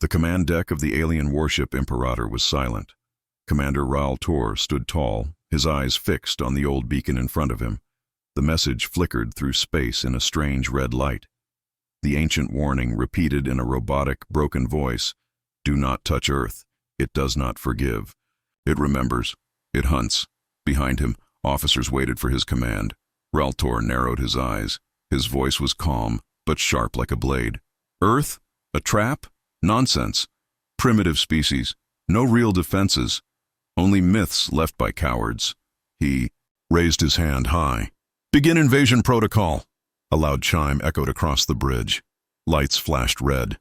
The command deck of the alien warship Imperator was silent. Commander Raal Tor stood tall, his eyes fixed on the old beacon in front of him. The message flickered through space in a strange red light. The ancient warning repeated in a robotic, broken voice, "Do not touch Earth. It does not forgive. It remembers. It hunts." Behind him, officers waited for his command. Raal Tor narrowed his eyes. His voice was calm, but sharp like a blade. "Earth? A trap? Nonsense. Primitive species. No real defenses. Only myths left by cowards." He raised his hand high. "Begin invasion protocol." A loud chime echoed across the bridge. Lights flashed red.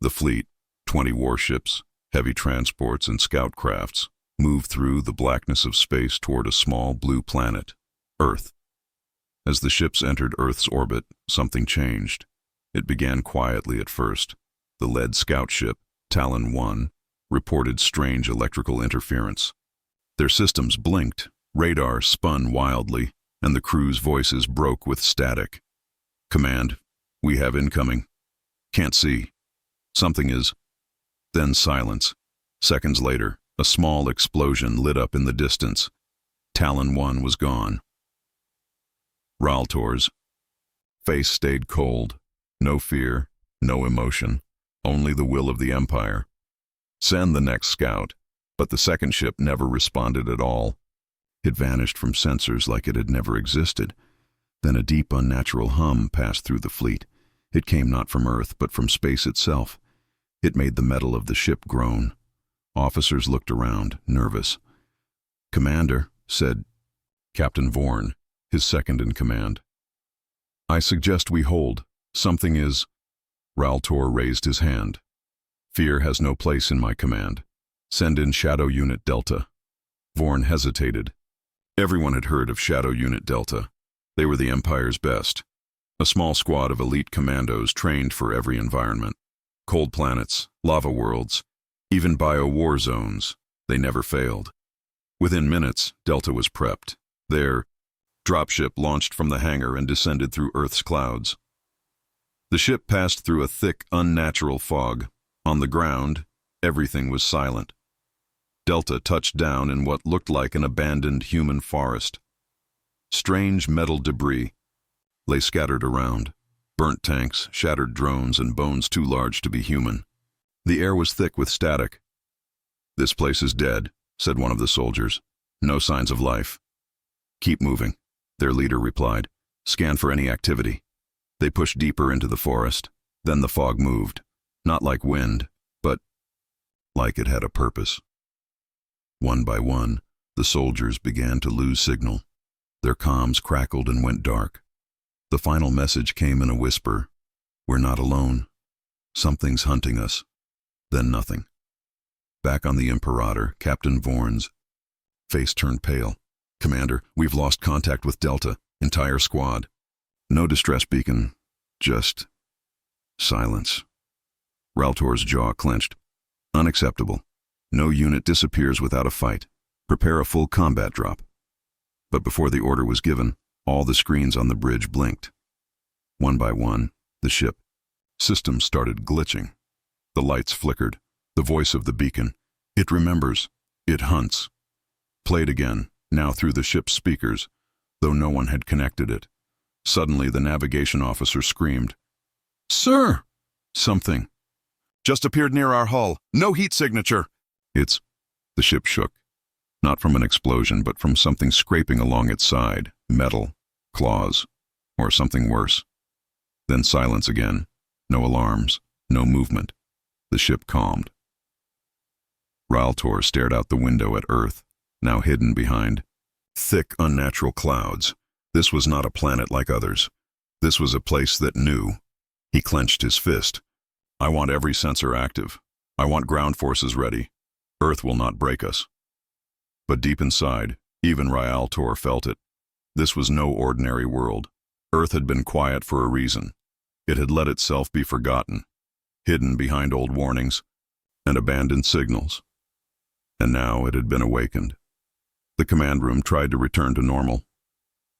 The fleet, 20 warships, heavy transports, and scout crafts, moved through the blackness of space toward a small blue planet, Earth. As the ships entered Earth's orbit, something changed. It began quietly at first. The lead scout ship, Talon 1, reported strange electrical interference. Their systems blinked, radar spun wildly, and the crew's voices broke with static. "Command, we have incoming. Can't see. Something is..." Then silence. Seconds later, a small explosion lit up in the distance. Talon 1 was gone. Raal Tor's face stayed cold. No fear, no emotion, only the will of the Empire. Send the next scout. But the second ship never responded at all. It vanished from sensors like it had never existed. Then a deep, unnatural hum passed through the fleet. It came not from Earth, but from space itself. It made the metal of the ship groan. Officers looked around, nervous. "Commander," said Captain Vorn, his second in command, "I suggest we hold. Something is..." Raal Tor raised his hand. "Fear has no place in my command. Send in Shadow Unit Delta." Vorn hesitated. Everyone had heard of Shadow Unit Delta. They were the Empire's best. A small squad of elite commandos trained for every environment. Cold planets, lava worlds, even bio-war zones. They never failed. Within minutes, Delta was prepped. Their dropship launched from the hangar and descended through Earth's clouds. The ship passed through a thick, unnatural fog. On the ground, everything was silent. Delta touched down in what looked like an abandoned human forest. Strange metal debris lay scattered around. Burnt tanks, shattered drones, and bones too large to be human. The air was thick with static. "This place is dead," said one of the soldiers. "No signs of life." "Keep moving," their leader replied. "Scan for any activity." They pushed deeper into the forest. Then the fog moved. Not like wind, but like it had a purpose. One by one, the soldiers began to lose signal. Their comms crackled and went dark. The final message came in a whisper. "We're not alone. Something's hunting us." Then nothing. Back on the Imperator, Captain Vorn's face turned pale. "Commander, we've lost contact with Delta. Entire squad. No distress beacon. Just silence." Raal Tor's jaw clenched. "Unacceptable. No unit disappears without a fight. Prepare a full combat drop." But before the order was given, all the screens on the bridge blinked. One by one, the ship systems started glitching. The lights flickered. The voice of the beacon, "It remembers. It hunts," played again, now through the ship's speakers, though no one had connected it. Suddenly, the navigation officer screamed, "Sir!" "Something just appeared near our hull. No heat signature." "It's..." The ship shook. Not from an explosion, but from something scraping along its side. Metal, claws, or something worse. Then silence again. No alarms, no movement. The ship calmed. Raal Tor stared out the window at Earth, now hidden behind thick, unnatural clouds. This was not a planet like others. This was a place that knew. He clenched his fist. "I want every sensor active. I want ground forces ready. Earth will not break us." But deep inside, even Raal Tor felt it. This was no ordinary world. Earth had been quiet for a reason. It had let itself be forgotten, hidden behind old warnings and abandoned signals. And now it had been awakened. The command room tried to return to normal,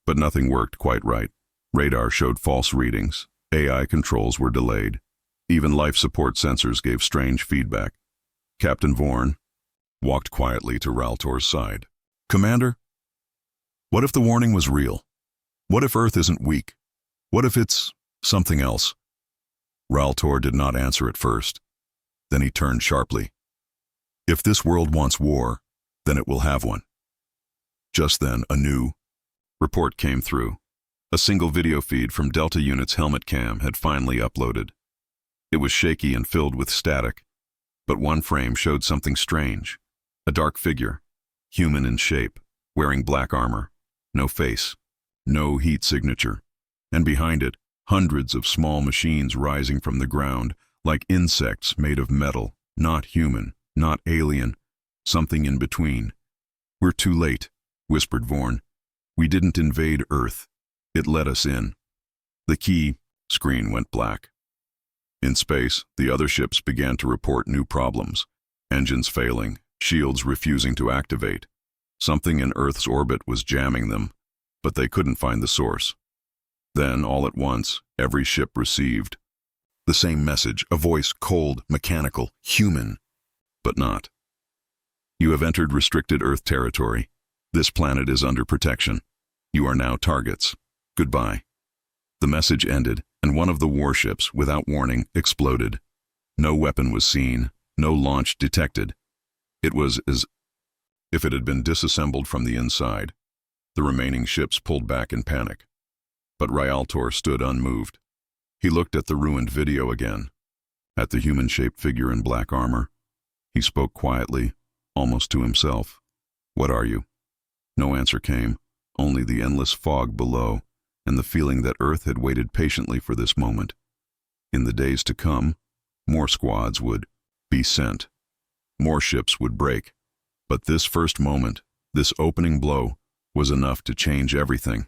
but nothing worked quite right. Radar showed false readings. AI controls were delayed. Even life support sensors gave strange feedback. Captain Vorn walked quietly to Raltor's side. "Commander, what if the warning was real? What if Earth isn't weak? What if it's something else?" Raltor did not answer at first. Then he turned sharply. "If this world wants war, then it will have one." Just then, a new report came through. A single video feed from Delta Unit's helmet cam had finally uploaded. It was shaky and filled with static, but one frame showed something strange. A dark figure, human in shape, wearing black armor, no face, no heat signature, and behind it, hundreds of small machines rising from the ground, like insects made of metal, not human, not alien, something in between. "We're too late," whispered Vorn. "We didn't invade Earth. It let us in." The key screen went black. In space, the other ships began to report new problems. Engines failing, shields refusing to activate. Something in Earth's orbit was jamming them, but they couldn't find the source. Then, all at once, every ship received the same message, a voice cold, mechanical, human, but not. "You have entered restricted Earth territory. This planet is under protection. You are now targets. Goodbye." The message ended, and one of the warships, without warning, exploded. No weapon was seen, no launch detected. It was as if it had been disassembled from the inside. The remaining ships pulled back in panic. But Raltor stood unmoved. He looked at the ruined video again, at the human-shaped figure in black armor. He spoke quietly, almost to himself. "What are you?" No answer came, only the endless fog below, and the feeling that Earth had waited patiently for this moment. In the days to come, more squads would be sent. More ships would break. But this first moment, this opening blow, was enough to change everything.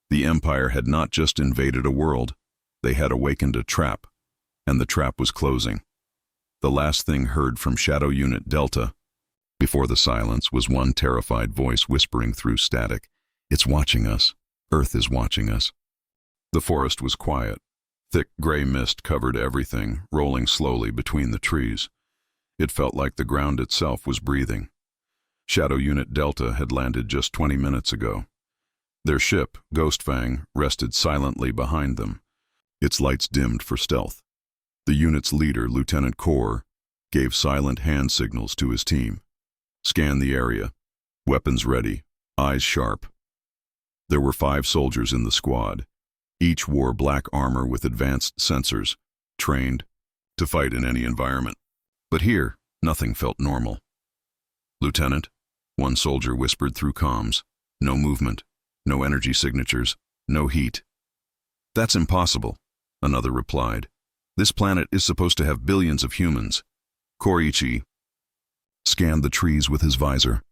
The Empire had not just invaded a world, they had awakened a trap, and the trap was closing. The last thing heard from Shadow Unit Delta, before the silence, was one terrified voice whispering through static, "It's watching us. Earth is watching us." The forest was quiet. Thick gray mist covered everything, rolling slowly between the trees. It felt like the ground itself was breathing. Shadow Unit Delta had landed just 20 minutes ago. Their ship, Ghostfang, rested silently behind them, its lights dimmed for stealth. The unit's leader, Lieutenant Kor, gave silent hand signals to his team. "Scan the area. Weapons ready. Eyes sharp." There were 5 soldiers in the squad. Each wore black armor with advanced sensors, trained to fight in any environment. But here, nothing felt normal. "Lieutenant," one soldier whispered through comms, "no movement, no energy signatures, no heat." "That's impossible," another replied. "This planet is supposed to have billions of humans." Koriichi scanned the trees with his visor.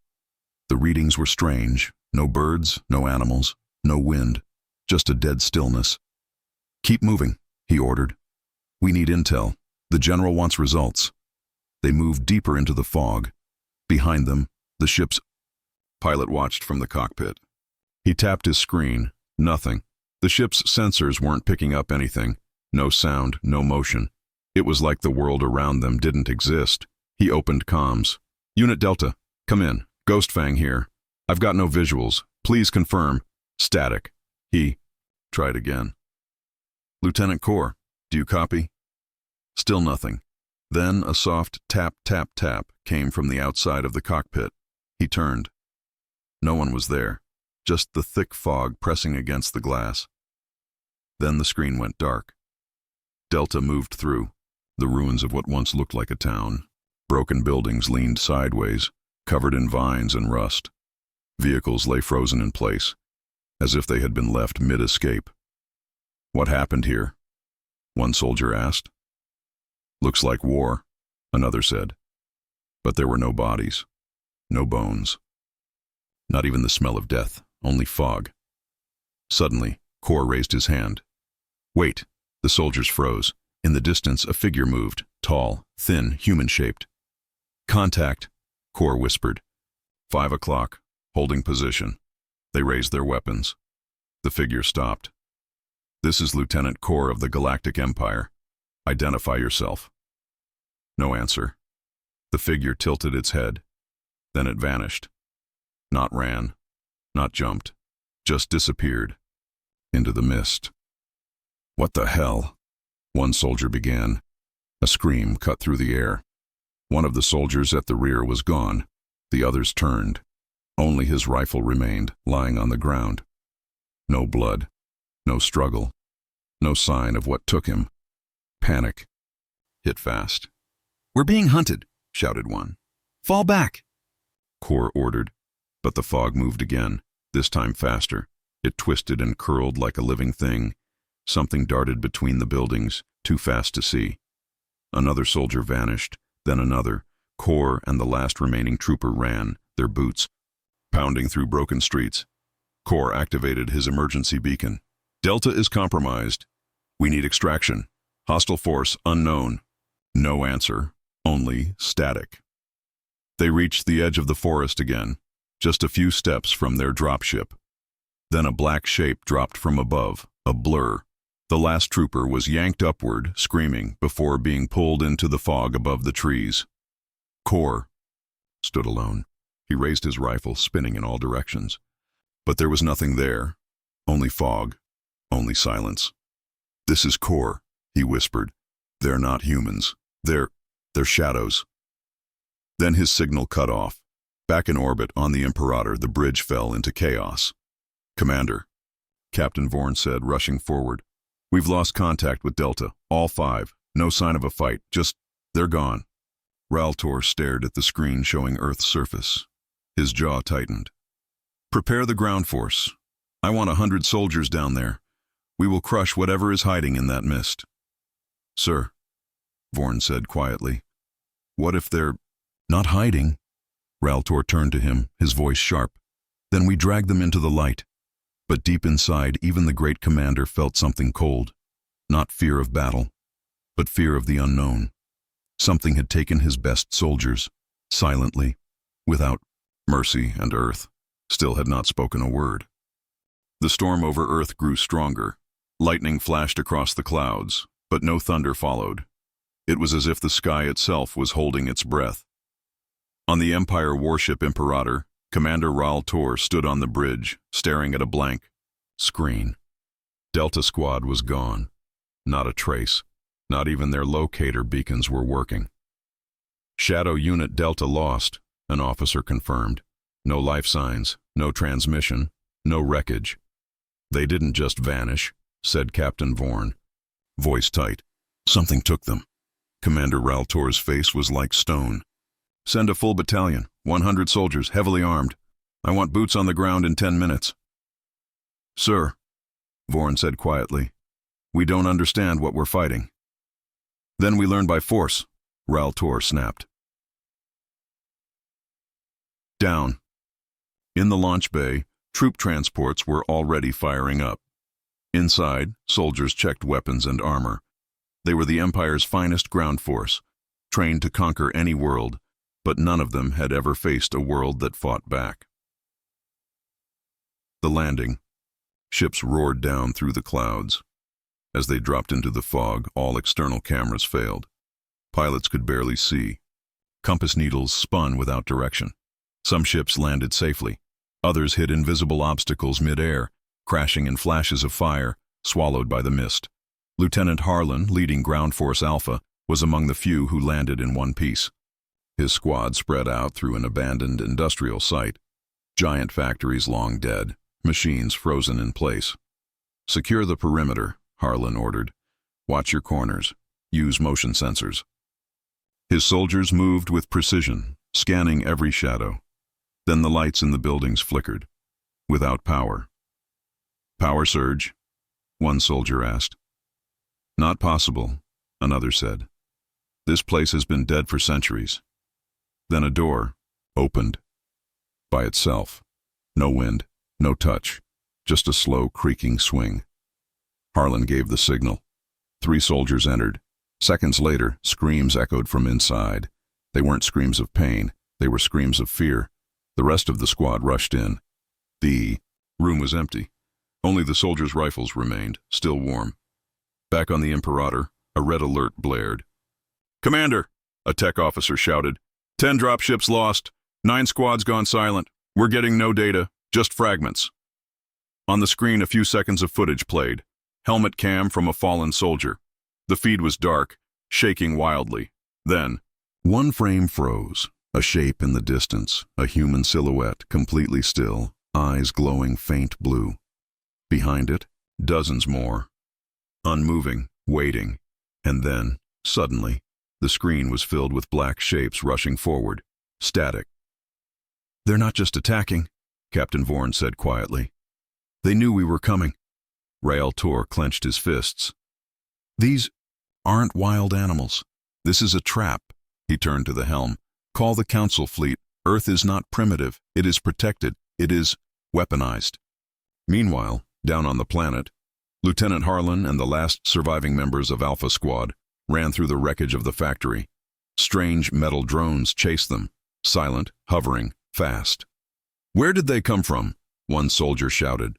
The readings were strange. No birds, no animals, no wind, just a dead stillness. "Keep moving," he ordered. "We need intel. The general wants results." They moved deeper into the fog. Behind them, the ship's pilot watched from the cockpit. He tapped his screen. Nothing. The ship's sensors weren't picking up anything. No sound, no motion. It was like the world around them didn't exist. He opened comms. "Unit Delta, come in. Ghostfang here. I've got no visuals. Please confirm." Static. He tried again. "Lieutenant Kor, do you copy?" Still nothing. Then a soft tap, tap, tap came from the outside of the cockpit. He turned. No one was there, just the thick fog pressing against the glass. Then the screen went dark. Delta moved through, the ruins of what once looked like a town. Broken buildings leaned sideways, covered in vines and rust. Vehicles lay frozen in place, as if they had been left mid-escape. "What happened here?" one soldier asked. "Looks like war," another said. But there were no bodies, no bones. Not even the smell of death, only fog. Suddenly, Kor raised his hand. "Wait!" The soldiers froze. In the distance, a figure moved, tall, thin, human-shaped. "Contact," Kor whispered. 5 o'clock, holding position. They raised their weapons. The figure stopped. "This is Lieutenant Kor of the Galactic Empire. Identify yourself." No answer. The figure tilted its head. Then it vanished. Not ran, not jumped, just disappeared into the mist. "What the hell?" one soldier began. A scream cut through the air. One of the soldiers at the rear was gone. The others turned. Only his rifle remained, lying on the ground. No blood, no struggle, no sign of what took him. Panic hit fast. "We're being hunted," shouted one. "Fall back." Kor ordered, but the fog moved again, this time faster. It twisted and curled like a living thing. Something darted between the buildings, too fast to see. Another soldier vanished, then another. Kor and the last remaining trooper ran, their boots pounding through broken streets. Kor activated his emergency beacon. "Delta is compromised. We need extraction. Hostile force unknown." No answer, only static. They reached the edge of the forest again, just a few steps from their dropship. Then a black shape dropped from above, a blur. The last trooper was yanked upward, screaming, before being pulled into the fog above the trees. Kor stood alone. He raised his rifle, spinning in all directions. But there was nothing there. Only fog. Only silence. "This is Kor," he whispered. "They're not humans. They're shadows." Then his signal cut off. Back in orbit on the Imperator, the bridge fell into chaos. "Commander," Captain Vorn said, rushing forward. "We've lost contact with Delta, all 5. No sign of a fight, just they're gone." Raltor stared at the screen showing Earth's surface. His jaw tightened. "Prepare the ground force. I want 100 soldiers down there. We will crush whatever is hiding in that mist." "Sir," Vorn said quietly. "What if they're not hiding?" Raltor turned to him, his voice sharp. "Then we drag them into the light." But deep inside, even the great commander felt something cold. Not fear of battle, but fear of the unknown. Something had taken his best soldiers, silently, without mercy, and Earth still had not spoken a word. The storm over Earth grew stronger. Lightning flashed across the clouds, but no thunder followed. It was as if the sky itself was holding its breath. On the Empire warship Imperator, Commander Raltor stood on the bridge, staring at a blank screen. Delta Squad was gone. Not a trace. Not even their locator beacons were working. "Shadow Unit Delta lost," an officer confirmed. "No life signs, no transmission, no wreckage." "They didn't just vanish," said Captain Vorn, voice tight. "Something took them." Commander Raltor's face was like stone. "Send a full battalion, 100 soldiers, heavily armed. I want boots on the ground in 10 minutes. "Sir," Vorn said quietly, "we don't understand what we're fighting." "Then we learn by force," Raltor snapped. Down. In the launch bay, troop transports were already firing up. Inside, soldiers checked weapons and armor. They were the Empire's finest ground force, trained to conquer any world, but none of them had ever faced a world that fought back. The landing. Ships roared down through the clouds. As they dropped into the fog, all external cameras failed. Pilots could barely see. Compass needles spun without direction. Some ships landed safely. Others hit invisible obstacles mid-air, crashing in flashes of fire, swallowed by the mist. Lieutenant Harlan, leading Ground Force Alpha, was among the few who landed in one piece. His squad spread out through an abandoned industrial site. Giant factories long dead, machines frozen in place. "Secure the perimeter," Harlan ordered. "Watch your corners. Use motion sensors." His soldiers moved with precision, scanning every shadow. Then the lights in the buildings flickered, without power. "Power surge?" one soldier asked. "Not possible," another said. "This place has been dead for centuries." Then a door opened by itself. No wind, no touch, just a slow creaking swing. Harlan gave the signal. 3 soldiers entered. Seconds later, screams echoed from inside. They weren't screams of pain, they were screams of fear. The rest of the squad rushed in. The room was empty. Only the soldiers' rifles remained, still warm. Back on the Imperator, A red alert blared. "Commander," a tech officer shouted. 10 dropships lost. 9 squads gone silent. We're getting no data, just fragments." On the screen, a few seconds of footage played. Helmet cam from a fallen soldier. The feed was dark, shaking wildly. Then, one frame froze. A shape in the distance, a human silhouette, completely still, eyes glowing faint blue. Behind it, dozens more. Unmoving, waiting. And then, suddenly, the screen was filled with black shapes rushing forward. Static. "They're not just attacking," Captain Vorn said quietly. "They knew we were coming." Rael Tor clenched his fists. "These aren't wild animals. This is a trap." He turned to the helm. "Call the Council fleet. Earth is not primitive. It is protected. It is weaponized." Meanwhile, down on the planet, Lieutenant Harlan and the last surviving members of Alpha Squad ran through the wreckage of the factory. Strange metal drones chased them, silent, hovering, fast. "Where did they come from?" one soldier shouted.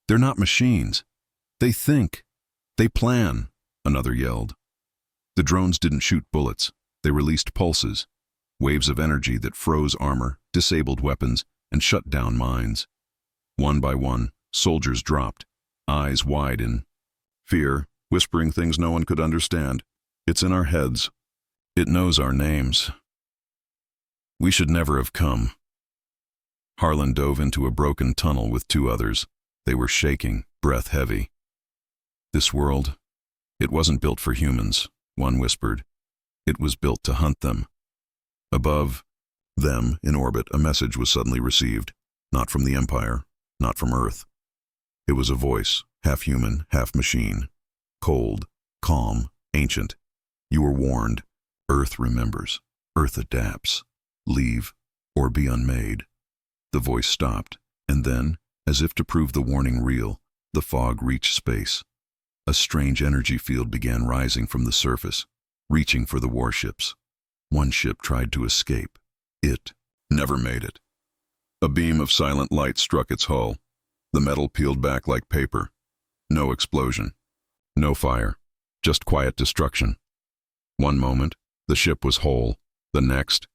"They're not machines. They think. They plan," another yelled. The drones didn't shoot bullets. They released pulses, waves of energy that froze armor, disabled weapons, and shut down mines. One by one, soldiers dropped, eyes wide in fear, whispering things no one could understand. "It's in our heads. It knows our names. We should never have come." Harlan dove into a broken tunnel with 2 others. They were shaking, breath heavy. "This world, it wasn't built for humans," one whispered. "It was built to hunt them." Above them, in orbit, a message was suddenly received. Not from the Empire, not from Earth. It was a voice, half human, half machine. Cold, calm, ancient. "You were warned. Earth remembers. Earth adapts. Leave, or be unmade." The voice stopped, and then, as if to prove the warning real, the fog reached space. A strange energy field began rising from the surface, reaching for the warships. One ship tried to escape. It never made it. A beam of silent light struck its hull. The metal peeled back like paper. No explosion. No fire. Just quiet destruction. One moment, the ship was whole. The next,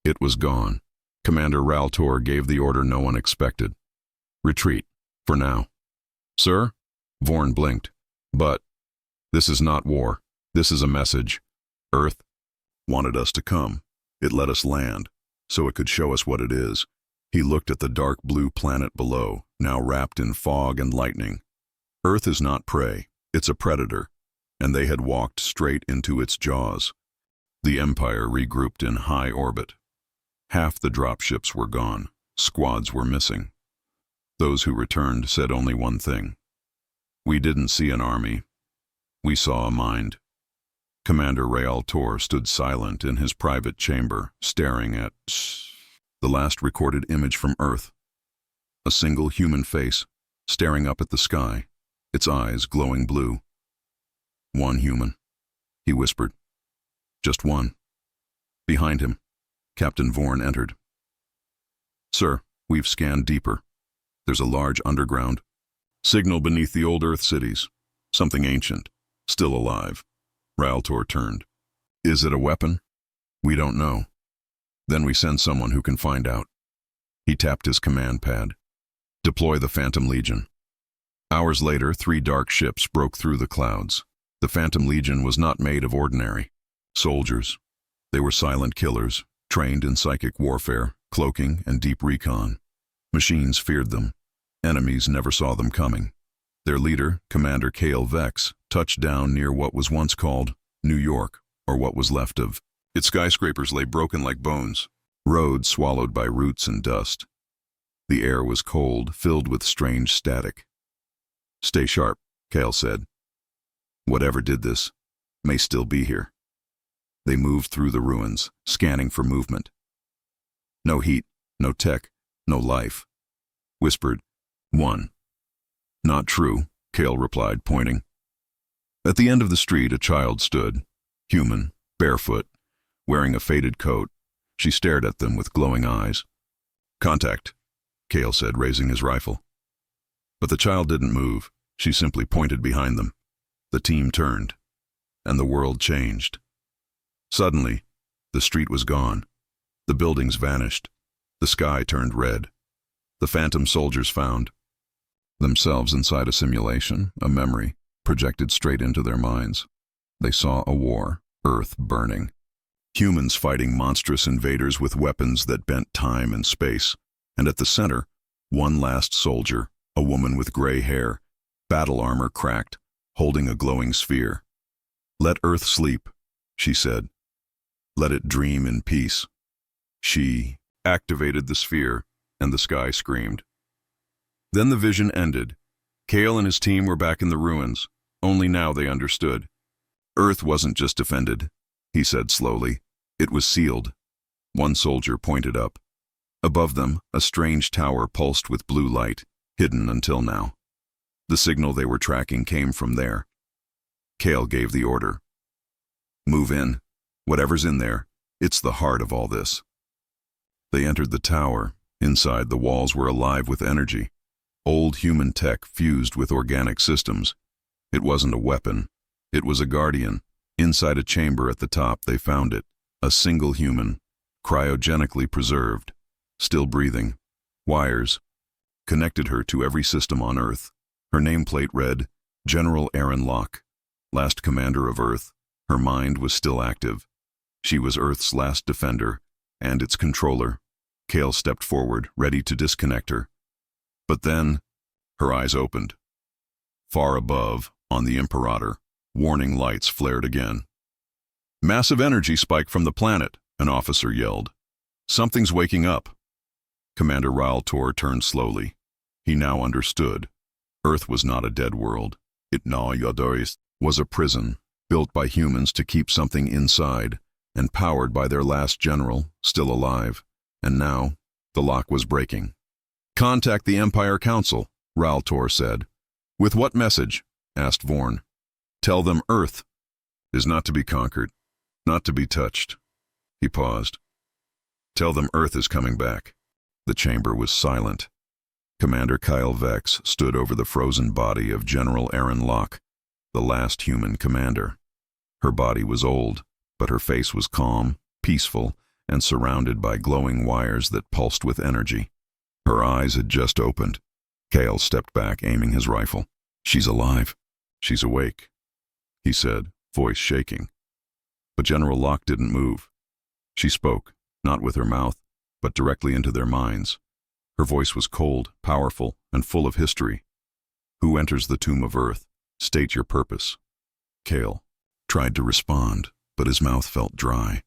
it was gone. Commander Rael Tor gave the order no one expected. "Retreat, for now." "Sir?" Vorn blinked. "But this is not war. This is a message. Earth wanted us to come. It let us land, so it could show us what it is." He looked at the dark blue planet below, now wrapped in fog and lightning. "Earth is not prey. It's a predator." And they had walked straight into its jaws. The Empire regrouped in high orbit. Half the dropships were gone. Squads were missing. Those who returned said only one thing. "We didn't see an army. We saw a mind." Commander Rael Tor stood silent in his private chamber, staring at the last recorded image from Earth. A single human face, staring up at the sky, its eyes glowing blue. "One human," he whispered. "Just one." Behind him, Captain Vorn entered. "Sir, we've scanned deeper. There's a large underground signal beneath the old Earth cities. Something ancient, still alive." Rael Tor turned. "Is it a weapon? We don't know. Then we send someone who can find out." He tapped his command pad. "Deploy the Phantom Legion." Hours later, 3 dark ships broke through the clouds. The Phantom Legion was not made of ordinary soldiers. They were silent killers, trained in psychic warfare, cloaking, and deep recon. Machines feared them. Enemies never saw them coming. Their leader, Commander Kale Vex, touched down near what was once called New York, or what was left of. Its skyscrapers lay broken like bones, roads swallowed by roots and dust. The air was cold, filled with strange static. "Stay sharp," Kale said. "Whatever did this may still be here." They moved through the ruins, scanning for movement. "No heat, no tech, no life." Whispered, "One." "Not true," Kale replied, pointing. At the end of the street, a child stood, human, barefoot, wearing a faded coat. She stared at them with glowing eyes. "Contact," Kale said, raising his rifle. But the child didn't move. She simply pointed behind them. The team turned. and the world changed. Suddenly, the street was gone. The buildings vanished. The sky turned red. The phantom soldiers found themselves inside a simulation, a memory, projected straight into their minds. They saw a war, Earth burning. Humans fighting monstrous invaders with weapons that bent time and space. And at the center, one last soldier, a woman with gray hair, battle armor cracked, holding a glowing sphere. "Let Earth sleep," she said. "Let it dream in peace." She activated the sphere, and the sky screamed. Then the vision ended. Kale and his team were back in the ruins. Only now they understood. Earth wasn't just defended, he said slowly. It was sealed. One soldier pointed up. Above them, a strange tower pulsed with blue light, hidden until now. The signal they were tracking came from there. Kale gave the order. "Move in. Whatever's in there, it's the heart of all this." They entered the tower. Inside, the walls were alive with energy. Old human tech fused with organic systems. It wasn't a weapon. It was a guardian. Inside a chamber at the top, they found it. A single human, cryogenically preserved, still breathing. Wires connected her to every system on Earth. Her nameplate read, General Aaron Locke, last commander of Earth. Her mind was still active. She was Earth's last defender, and its controller. Kale stepped forward, ready to disconnect her. But then, her eyes opened. Far above, on the Imperator, warning lights flared again. "Massive energy spike from the planet," an officer yelled. "Something's waking up." Commander Raul Tor turned slowly. He now understood. Earth was not a dead world. It was a prison, built by humans to keep something inside, and powered by their last general, still alive. And now, the lock was breaking. "Contact the Empire Council," Raul Tor said. "With what message?" asked Vorn. "Tell them Earth is not to be conquered, not to be touched." He paused. "Tell them Earth is coming back." The chamber was silent. Commander Kyle Vex stood over the frozen body of General Aaron Locke, the last human commander. Her body was old, but her face was calm, peaceful, and surrounded by glowing wires that pulsed with energy. Her eyes had just opened. Kale stepped back, aiming his rifle. "She's alive. She's awake," he said, voice shaking. But General Locke didn't move. She spoke, not with her mouth, but directly into their minds. Her voice was cold, powerful, and full of history. "Who enters the tomb of Earth? State your purpose." Kale tried to respond, but his mouth felt dry.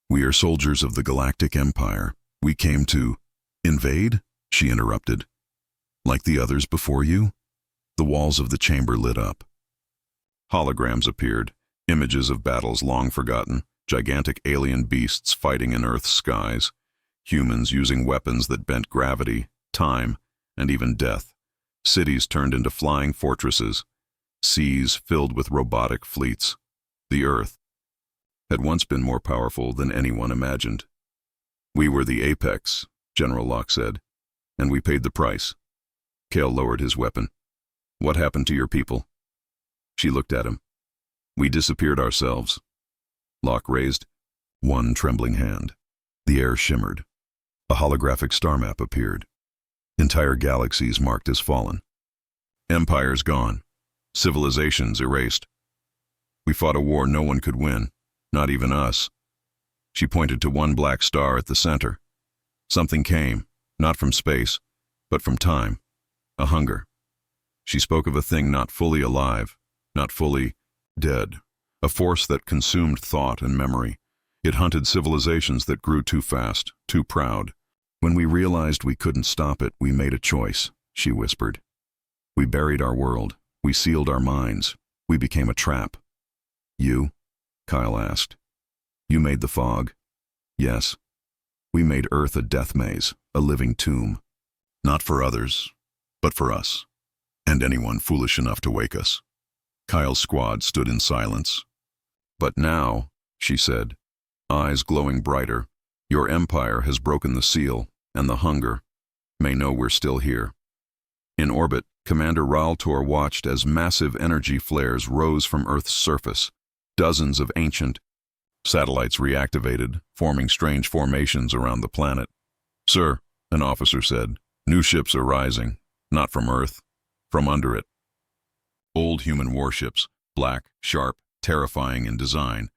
"We are soldiers of the Galactic Empire. We came to—" "Invade?" she interrupted. "Like the others before you?" The walls of the chamber lit up. Holograms appeared, images of battles long forgotten, gigantic alien beasts fighting in Earth's skies, humans using weapons that bent gravity, time, and even death. Cities turned into flying fortresses, seas filled with robotic fleets. The Earth had once been more powerful than anyone imagined. "We were the apex," General Locke said, "and we paid the price." Kale lowered his weapon. "What happened to your people?" She looked at him. "We disappeared ourselves." Locke raised one trembling hand. The air shimmered. A holographic star map appeared. Entire galaxies marked as fallen. Empires gone. Civilizations erased. We fought a war no one could win, not even us. She pointed to one black star at the center. Something came, not from space, but from time. A hunger. She spoke of a thing not fully alive, not fully dead. A force that consumed thought and memory. It hunted civilizations that grew too fast, too proud. "When we realized we couldn't stop it, we made a choice," she whispered. "We buried our world. We sealed our minds. We became a trap." "You?" Kyle asked. "You made the fog?" "Yes. We made Earth a death maze, a living tomb. Not for others, but for us. And anyone foolish enough to wake us." Kyle's squad stood in silence. "But now," she said, eyes glowing brighter, "your empire has broken the seal, and the hunger may know we're still here." In orbit, Commander Raul Tor watched as massive energy flares rose from Earth's surface, Dozens of ancient satellites reactivated, forming strange formations around the planet. "Sir," an officer said, "new ships are rising, not from Earth, from under it." Old human warships, black, sharp, terrifying in design,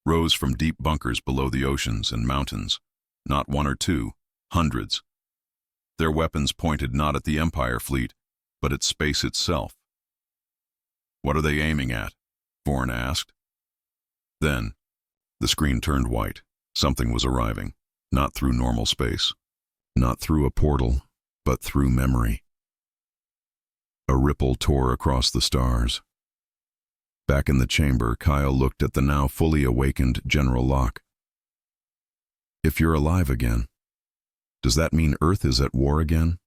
rose from deep bunkers below the oceans and mountains, not one or two, hundreds. Their weapons pointed not at the Empire fleet, but at space itself. "What are they aiming at?" Vorn asked. Then, the screen turned white. Something was arriving, not through normal space, not through a portal, but through memory. A ripple tore across the stars. Back in the chamber, Kyle looked at the now fully awakened General Locke. "If you're alive again, does that mean Earth is at war again?"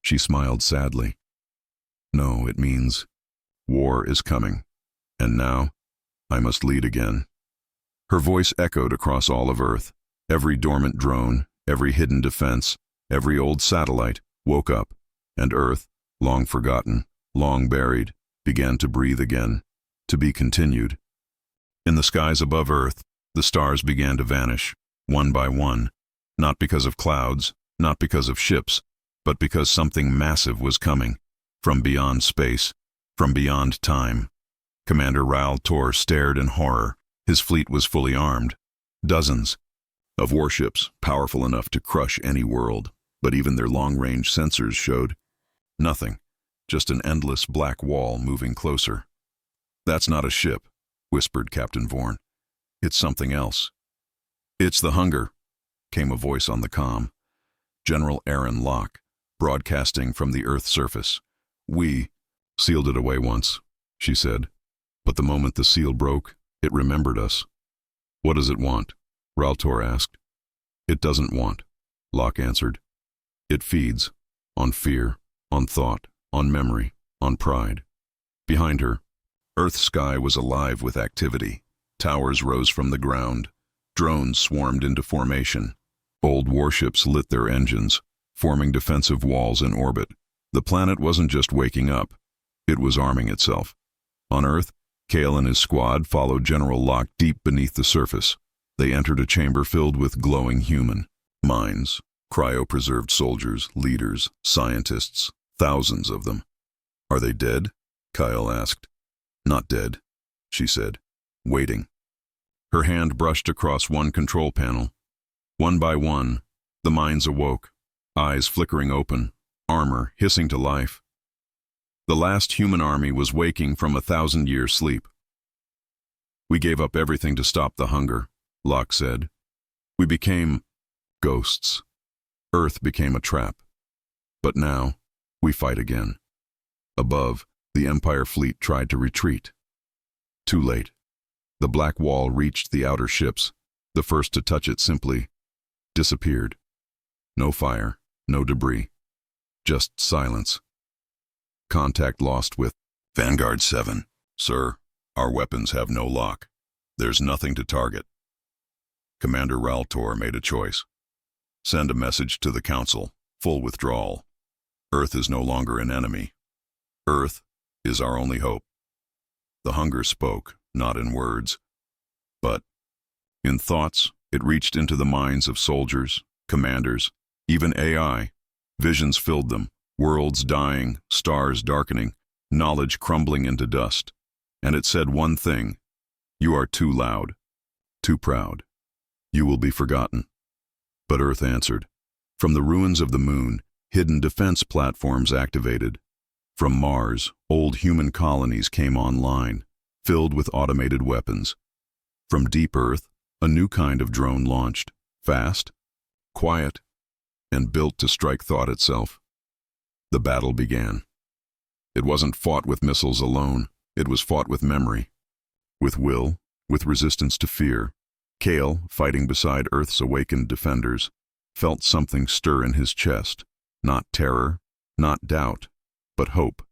She smiled sadly. "No, it means war is coming, and now I must lead again." Her voice echoed across all of Earth. Every dormant drone, every hidden defense, every old satellite woke up, and Earth, long forgotten, long buried, began to breathe again, to be continued. In the skies above Earth, the stars began to vanish, one by one, not because of clouds, not because of ships, but because something massive was coming, from beyond space, from beyond time. Commander Raoul Tor stared in horror. His fleet was fully armed. Dozens of warships, powerful enough to crush any world, but even their long-range sensors showed nothing, just an endless black wall moving closer. "That's not a ship," whispered Captain Vorn. "It's something else." "It's the Hunger," came a voice on the comm. General Aaron Locke, broadcasting from the Earth's surface. "We sealed it away once," she said. "But the moment the seal broke, it remembered us." "What does it want?" Raoul Tor asked. "It doesn't want," Locke answered. "It feeds on fear, on thought, on memory, on pride." Behind her, Earth's sky was alive with activity. Towers rose from the ground. Drones swarmed into formation. Old warships lit their engines, forming defensive walls in orbit. The planet wasn't just waking up, it was arming itself. On Earth, Kale and his squad followed General Locke deep beneath the surface. They entered a chamber filled with glowing human minds, cryopreserved soldiers, leaders, scientists, thousands of them. "Are they dead?" Kyle asked. "Not dead," she said, waiting. Her hand brushed across one control panel. One by one, the minds awoke, eyes flickering open, armor hissing to life. The last human army was waking from a 1,000-year sleep. "We gave up everything to stop the hunger," Locke said. "We became ghosts. Earth became a trap. But now, we fight again." Above, the Empire fleet tried to retreat. Too late. The black wall reached the outer ships. The first to touch it simply disappeared. No fire, no debris, just silence. Contact lost with Vanguard 7. "Sir, our weapons have no lock. There's nothing to target." Commander Raoul Tor made a choice. "Send a message to the Council, full withdrawal. Earth is no longer an enemy. Earth is our only hope." The hunger spoke, not in words, but in thoughts. It reached into the minds of soldiers, commanders, even AI. Visions filled them, worlds dying, stars darkening, knowledge crumbling into dust. And it said one thing: "You are too loud, too proud. You will be forgotten." But Earth answered. From the ruins of the moon, hidden defense platforms activated. From Mars, old human colonies came online, filled with automated weapons. From deep Earth, a new kind of drone launched, fast, quiet, and built to strike thought itself. The battle began. It wasn't fought with missiles alone, it was fought with memory, with will, with resistance to fear. Kale, fighting beside Earth's awakened defenders, felt something stir in his chest. Not terror, not doubt, but hope.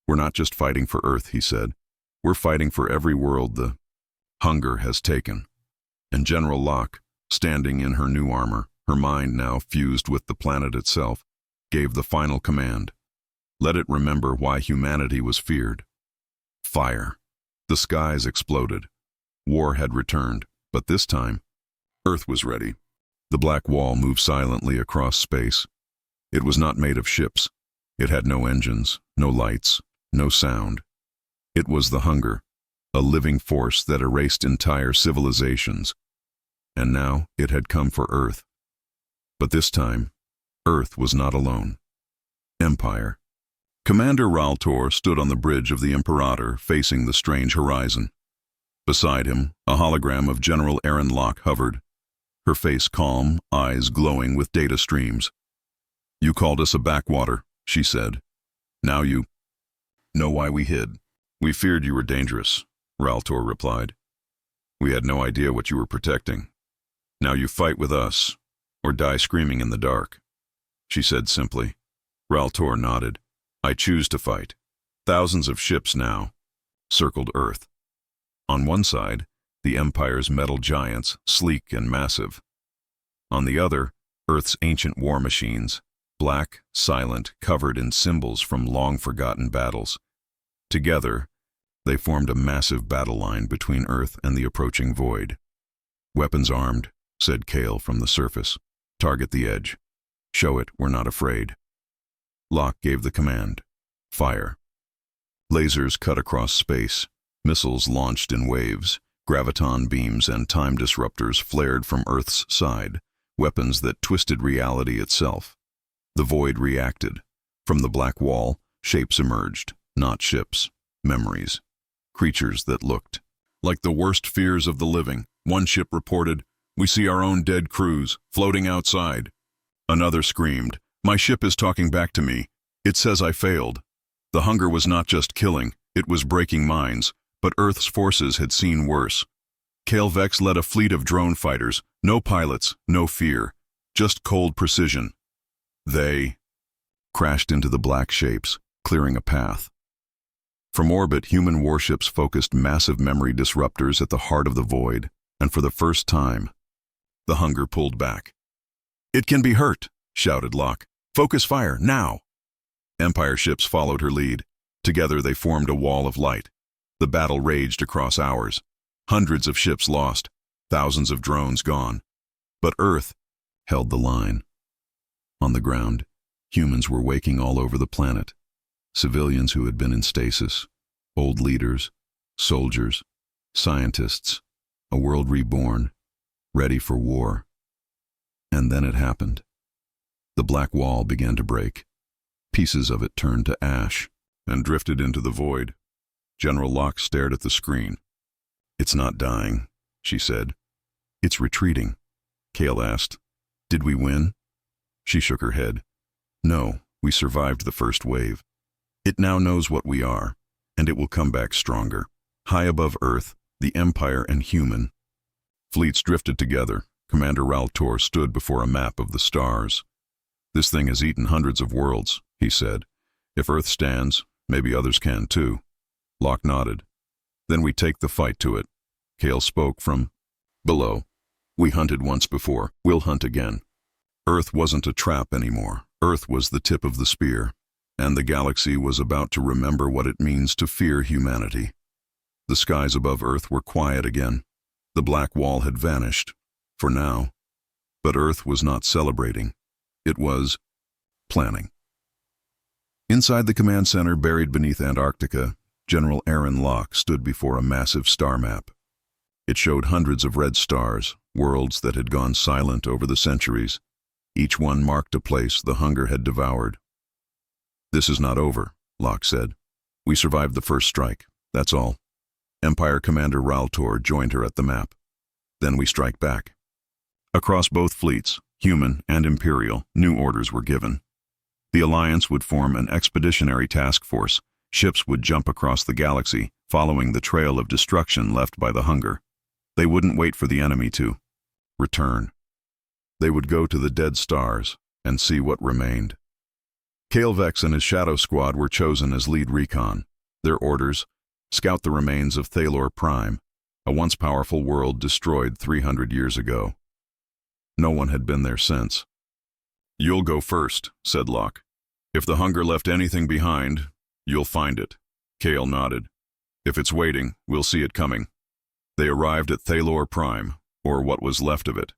"We're not just fighting for Earth," he said. "We're fighting for every world the hunger has taken." And General Locke, standing in her new armor, her mind now fused with the planet itself, gave the final command. Let it remember why humanity was feared. Fire. The skies exploded. War had returned, but this time, Earth was ready. The black wall moved silently across space. It was not made of ships. It had no engines, no lights, no sound. It was the hunger, a living force that erased entire civilizations. And now it had come for Earth. But this time, Earth was not alone. Empire. Commander Raltor stood on the bridge of the Imperator, facing the strange horizon. Beside him, a hologram of General Aaron Locke hovered, her face calm, eyes glowing with data streams. "You called us a backwater," she said. "Now you know why we hid." "We feared you were dangerous," Raltor replied. "We had no idea what you were protecting. Now you fight with us, or die screaming in the dark," she said simply. Raltor nodded. "I choose to fight." Thousands of ships now circled Earth. On one side, the Empire's metal giants, sleek and massive. On the other, Earth's ancient war machines, black, silent, covered in symbols from long-forgotten battles. Together, they formed a massive battle line between Earth and the approaching void. "Weapons armed," said Kale from the surface. "Target the edge. Show it we're not afraid." Locke gave the command. Fire. Lasers cut across space. Missiles launched in waves. Graviton beams and time disruptors flared from Earth's side, weapons that twisted reality itself. The void reacted. From the black wall, shapes emerged, not ships, memories, creatures that looked like the worst fears of the living. One ship reported, "We see our own dead crews floating outside." Another screamed, "My ship is talking back to me. It says I failed." The hunger was not just killing, it was breaking minds, but Earth's forces had seen worse. Kale Vex led a fleet of drone fighters, no pilots, no fear, just cold precision. They crashed into the black shapes, clearing a path. From orbit, human warships focused massive memory disruptors at the heart of the void, and for the first time, the hunger pulled back. "It can be hurt," shouted Locke. "Focus fire, now!" Empire ships followed her lead. Together they formed a wall of light. The battle raged across hours. Hundreds of ships lost, thousands of drones gone. But Earth held the line. On the ground, humans were waking all over the planet. Civilians who had been in stasis, old leaders, soldiers, scientists, a world reborn, ready for war. And then it happened. The black wall began to break. Pieces of it turned to ash and drifted into the void. General Locke stared at the screen. "It's not dying," she said. "It's retreating." Kale asked, "Did we win?" She shook her head. "No, we survived the first wave. It now knows what we are, and it will come back stronger." High above Earth, the Empire and human fleets drifted together. Commander Raltor stood before a map of the stars. "This thing has eaten hundreds of worlds," he said. "If Earth stands, maybe others can too." Locke nodded. "Then we take the fight to it." Kale spoke from below. "We hunted once before. We'll hunt again." Earth wasn't a trap anymore. Earth was the tip of the spear, and the galaxy was about to remember what it means to fear humanity. The skies above Earth were quiet again. The black wall had vanished, for now. But Earth was not celebrating. It was planning. Inside the command center, buried beneath Antarctica, General Aaron Locke stood before a massive star map. It showed hundreds of red stars, worlds that had gone silent over the centuries. Each one marked a place the hunger had devoured. "This is not over," Locke said. "We survived the first strike, that's all." Empire Commander Raltor joined her at the map. "Then we strike back." Across both fleets, human and imperial, new orders were given. The Alliance would form an expeditionary task force. Ships would jump across the galaxy, following the trail of destruction left by the hunger. They wouldn't wait for the enemy to return. They would go to the dead stars and see what remained. Kale Vex and his Shadow Squad were chosen as lead recon. Their orders: scout the remains of Thalor Prime, a once powerful world destroyed 300 years ago. No one had been there since. "You'll go first," said Locke. "If the hunger left anything behind, you'll find it." Kale nodded. If it's waiting, we'll see it coming. They arrived at Thalor Prime, or what was left of it.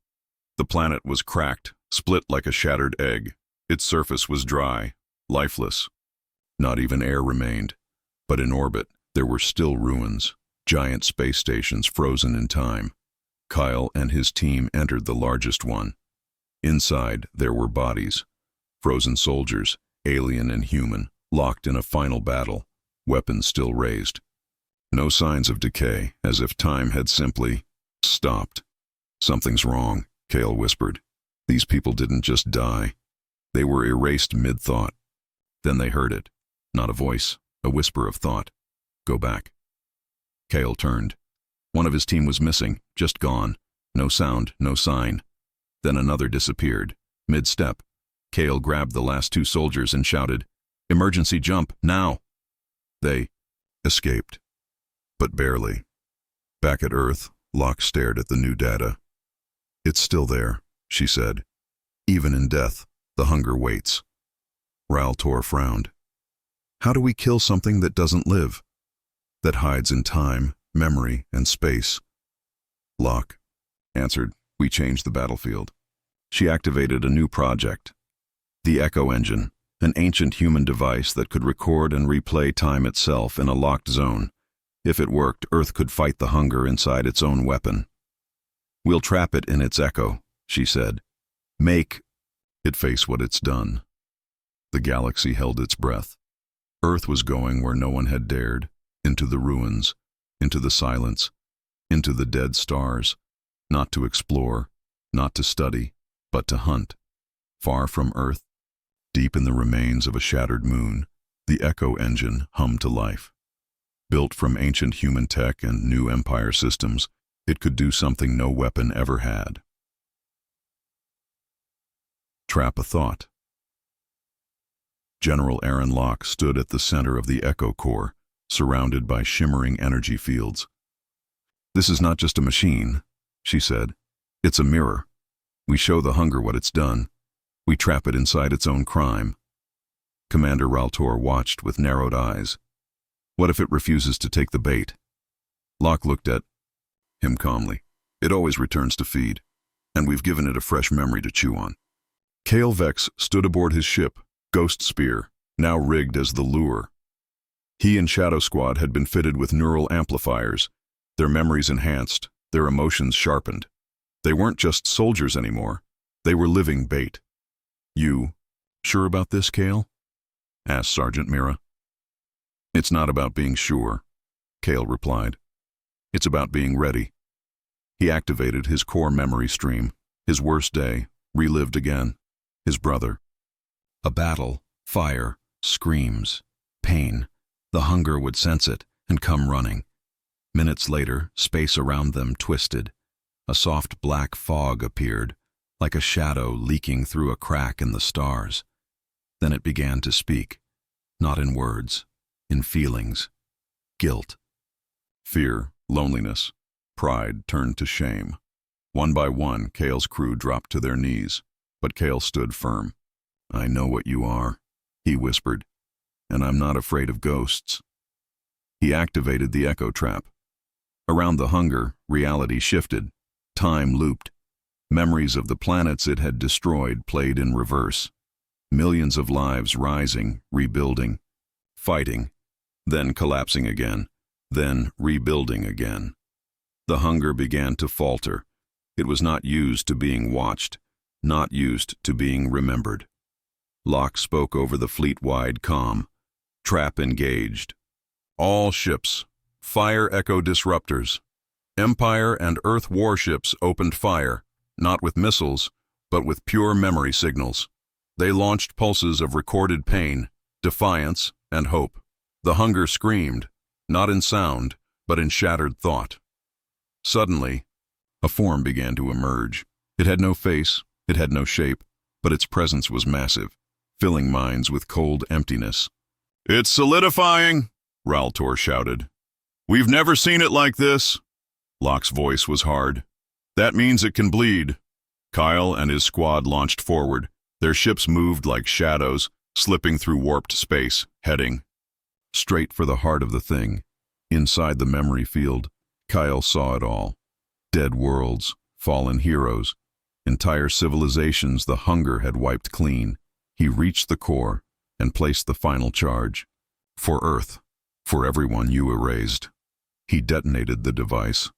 The planet was cracked, split like a shattered egg. Its surface was dry, lifeless. Not even air remained. But in orbit, there were still ruins, giant space stations frozen in time. Kyle and his team entered the largest one. Inside, there were bodies. Frozen soldiers, alien and human, locked in a final battle, weapons still raised. No signs of decay, as if time had simply stopped. Something's wrong, Kale whispered. These people didn't just die. They were erased mid-thought. Then they heard it. Not a voice, a whisper of thought. Go back. Kale turned. One of his team was missing, just gone. No sound, no sign. Then another disappeared. Mid-step, Kale grabbed the last two soldiers and shouted, "Emergency jump, now!" They escaped. But barely. Back at Earth, Locke stared at the new data. "It's still there," she said. "Even in death, the hunger waits." Raltor frowned. "How do we kill something that doesn't live? That hides in time, memory, and space?" Locke answered, "We changed the battlefield." She activated a new project. The Echo Engine, an ancient human device that could record and replay time itself in a locked zone. If it worked, Earth could fight the hunger inside its own weapon. "We'll trap it in its echo," she said. "Make it face what it's done." The galaxy held its breath. Earth was going where no one had dared, into the ruins, into the silence, into the dead stars, not to explore, not to study, but to hunt. Far from Earth, deep in the remains of a shattered moon, the Echo Engine hummed to life. Built from ancient human tech and new Empire systems, it could do something no weapon ever had. Trap a thought. General Aaron Locke stood at the center of the Echo Core, surrounded by shimmering energy fields. "This is not just a machine," she said. "It's a mirror. We show the hunger what it's done. We trap it inside its own crime." Commander Raltor watched with narrowed eyes. "What if it refuses to take the bait?" Locke looked at him calmly. "It always returns to feed, and we've given it a fresh memory to chew on." Kale Vex stood aboard his ship, Ghost Spear, now rigged as the lure. He and Shadow Squad had been fitted with neural amplifiers, their memories enhanced, their emotions sharpened. They weren't just soldiers anymore. They were living bait. "You sure about this, Kale?" asked Sergeant Mira. "It's not about being sure," Kale replied. "It's about being ready." He activated his core memory stream. His worst day, relived again. His brother. A battle, fire, screams, pain. The hunger would sense it and come running. Minutes later, space around them twisted. A soft black fog appeared, like a shadow leaking through a crack in the stars. Then it began to speak, not in words, in feelings. Guilt. Fear, loneliness, pride turned to shame. One by one, Kale's crew dropped to their knees, but Kale stood firm. "I know what you are," he whispered, "and I'm not afraid of ghosts." He activated the echo trap. Around the hunger, reality shifted. Time looped. Memories of the planets it had destroyed played in reverse. Millions of lives rising, rebuilding, fighting, then collapsing again, then rebuilding again. The hunger began to falter. It was not used to being watched, not used to being remembered. Locke spoke over the fleet-wide comm. Trap engaged. "All ships, fire echo disruptors." Empire and Earth warships opened fire, not with missiles, but with pure memory signals. They launched pulses of recorded pain, defiance, and hope. The hunger screamed, not in sound, but in shattered thought. Suddenly, a form began to emerge. It had no face, it had no shape, but its presence was massive, filling minds with cold emptiness. "It's solidifying," Raltor shouted. "We've never seen it like this." Locke's voice was hard. "That means it can bleed." Kyle and his squad launched forward. Their ships moved like shadows, slipping through warped space, heading straight for the heart of the thing. Inside the memory field, Kyle saw it all. Dead worlds, fallen heroes, entire civilizations the hunger had wiped clean. He reached the core and placed the final charge. For Earth, for everyone you erased. He detonated the device.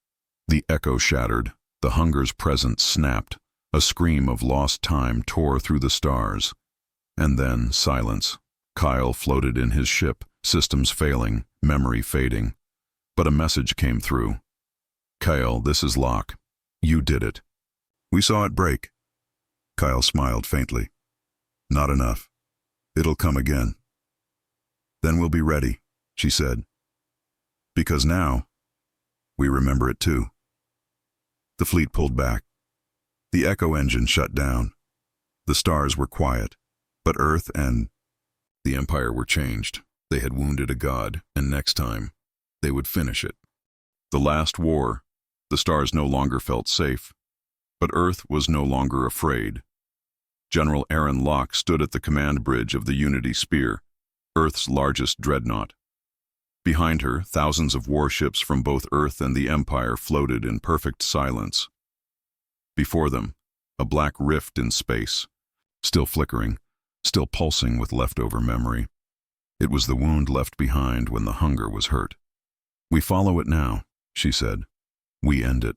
The echo shattered, the hunger's presence snapped, a scream of lost time tore through the stars. And then silence. Kyle floated in his ship, systems failing, memory fading. But a message came through. Kyle, this is Locke. You did it. We saw it break. Kyle smiled faintly. Not enough. It'll come again. Then we'll be ready, she said. Because now, we remember it too. The fleet pulled back. The echo engine shut down. The stars were quiet, but Earth and the Empire were changed. They had wounded a god, and next time, they would finish it. The last war, the stars no longer felt safe, but Earth was no longer afraid. General Aaron Locke stood at the command bridge of the Unity Spear, Earth's largest dreadnought. Behind her, thousands of warships from both Earth and the Empire floated in perfect silence. Before them, a black rift in space, still flickering, still pulsing with leftover memory. It was the wound left behind when the hunger was hurt. We follow it now, she said. We end it.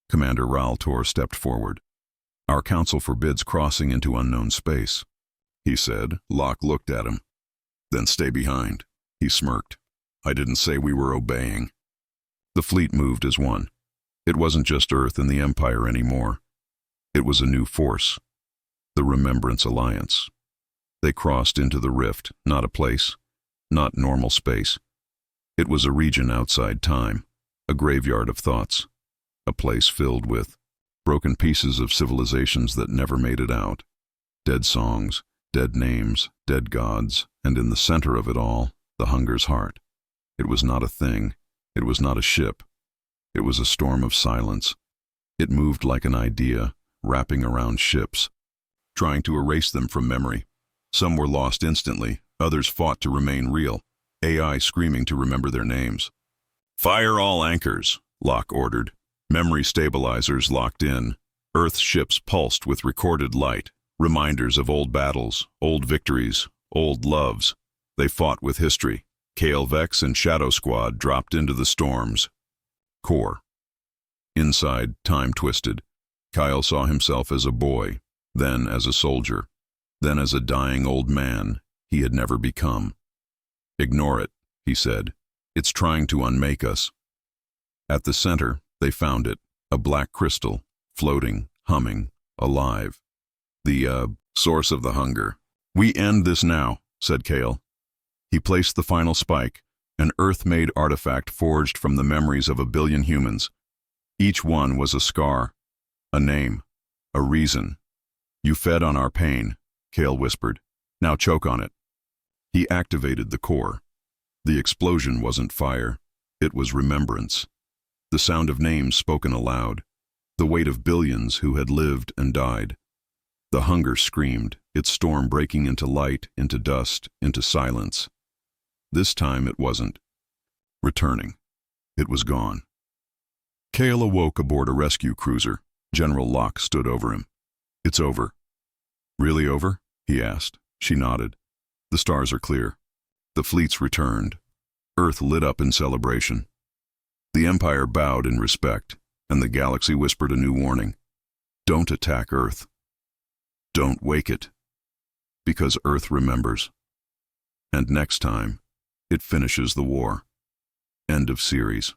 Commander Raal Tor stepped forward. Our council forbids crossing into unknown space, he said. Locke looked at him. Then stay behind, he smirked. I didn't say we were obeying. The fleet moved as one. It wasn't just Earth and the Empire anymore. It was a new force, the Remembrance Alliance. They crossed into the rift, not a place, not normal space. It was a region outside time, a graveyard of thoughts, a place filled with broken pieces of civilizations that never made it out, dead songs, dead names, dead gods, and in the center of it all, the hunger's heart. It was not a thing. It was not a ship. It was a storm of silence. It moved like an idea, wrapping around ships, trying to erase them from memory. Some were lost instantly, others fought to remain real, AI screaming to remember their names. Fire all anchors, Locke ordered. Memory stabilizers locked in. Earth's ships pulsed with recorded light, reminders of old battles, old victories, old loves. They fought with history. Kale Vex and Shadow Squad dropped into the storms. Core. Inside, time twisted. Kyle saw himself as a boy, then as a soldier, then as a dying old man he had never become. Ignore it, he said. It's trying to unmake us. At the center, they found it, a black crystal, floating, humming, alive. The, source of the hunger. We end this now, said Kale. He placed the final spike, an Earth-made artifact forged from the memories of 1 billion humans. Each one was a scar, a name, a reason. You fed on our pain, Kale whispered. Now choke on it. He activated the core. The explosion wasn't fire. It was remembrance. The sound of names spoken aloud. The weight of billions who had lived and died. The hunger screamed, its storm breaking into light, into dust, into silence. This time it wasn't returning. It was gone. Kale awoke aboard a rescue cruiser. General Locke stood over him. It's over. Really over? He asked. She nodded. The stars are clear. The fleets returned. Earth lit up in celebration. The Empire bowed in respect, and the galaxy whispered a new warning. Don't attack Earth. Don't wake it. Because Earth remembers. And next time, it finishes the war. End of series.